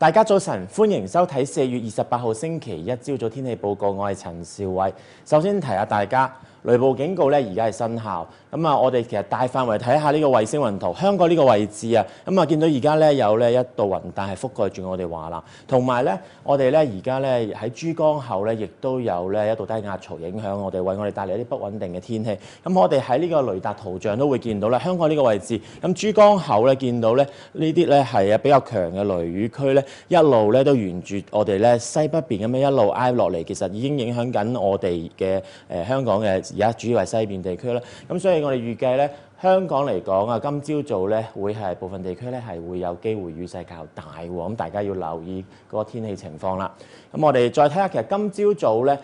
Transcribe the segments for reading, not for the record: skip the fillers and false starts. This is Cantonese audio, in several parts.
大家早晨，歡迎收睇4月28號星期一朝早天氣報告。我係陳兆偉。首先提下大家，雷暴警告咧而家係生效。我哋其實大範圍睇下呢個衛星雲圖，香港呢個位置啊，見到而家咧有一道雲帶係覆蓋住我哋華南，同埋咧我哋咧而家咧喺珠江口咧亦都有咧一道低壓槽影響我哋，為我哋帶嚟一啲不穩定嘅天氣。我哋喺呢個雷達圖像都會見到咧，香港呢個位置，珠江口咧見到咧呢啲咧係比較強嘅雷雨區咧，一路咧都沿住我哋咧西北邊咁樣一路挨落嚟，其實已經影響緊我哋嘅香港嘅而家主要係西邊地區啦。咁所以我哋預計咧香港嚟講啊，今朝早咧會係部分地區咧係會有機會雨勢較大喎，咁大家要留意嗰個天氣情況啦。咁我哋再睇下，其實今朝早咧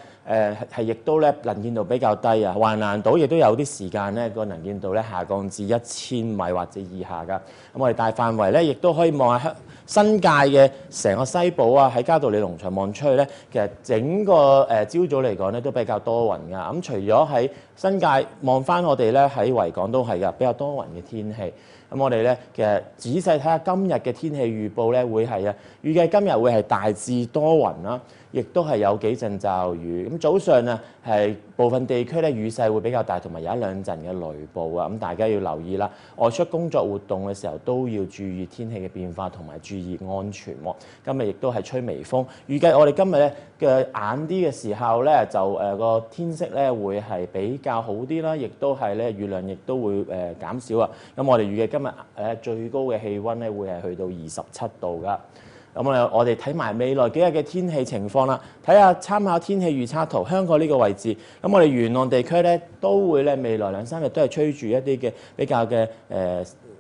係亦都咧能見度比較低啊，橫瀾島亦都有啲時間咧個能見度咧下降至1000米或者以下㗎。咁我哋大範圍咧亦都可以望下新界嘅成個西部啊，喺嘉道理農場望出去咧，其實整個朝早嚟講咧都比較多雲㗎。咁除咗喺新界望翻我哋咧喺維港都係㗎，比較多雲嘅天氣。咁我哋咧其實仔細睇下今日嘅天氣預報咧，會係預計今日會係大致多雲啦，亦都係有幾陣驟雨。咁早上啊係部分地區咧雨勢會比較大，同埋有一兩陣嘅雷暴啊。咁大家要留意啦，外出工作活動嘅時候都要注意天氣嘅變化，同埋注意安全喎。今日亦都係吹微風，預計我哋今日咧嘅晏啲嘅時候咧就個天色咧會係比較好啲啦，亦都係咧雨量亦都會減少啊。咁我哋預計今日最高嘅氣温咧會係去到27度㗎。咁我哋睇埋未來幾日嘅天氣情況啦，睇下參考天氣預測圖，香港呢個位置，咁我哋沿岸地區咧都會咧未來2-3日都係吹住一啲嘅比較嘅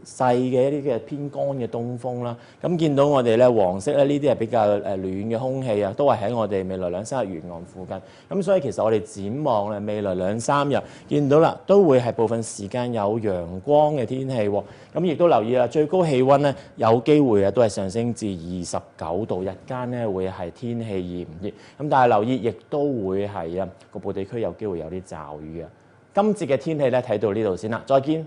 細嘅一啲嘅偏乾嘅東風啦。咁見到我哋咧黃色咧呢啲係比較暖嘅空氣啊，都係喺我哋未來2-3日沿岸附近。咁所以其實我哋展望咧未來2-3日見到啦，都會係部分時間有陽光嘅天氣喎。咁亦都留意啦，最高氣温咧有機會都係上升至29度，日間咧會係天氣炎熱。咁但係留意，亦都會係局部地區有機會有啲驟雨啊。今節嘅天氣咧睇到呢度先啦，再見。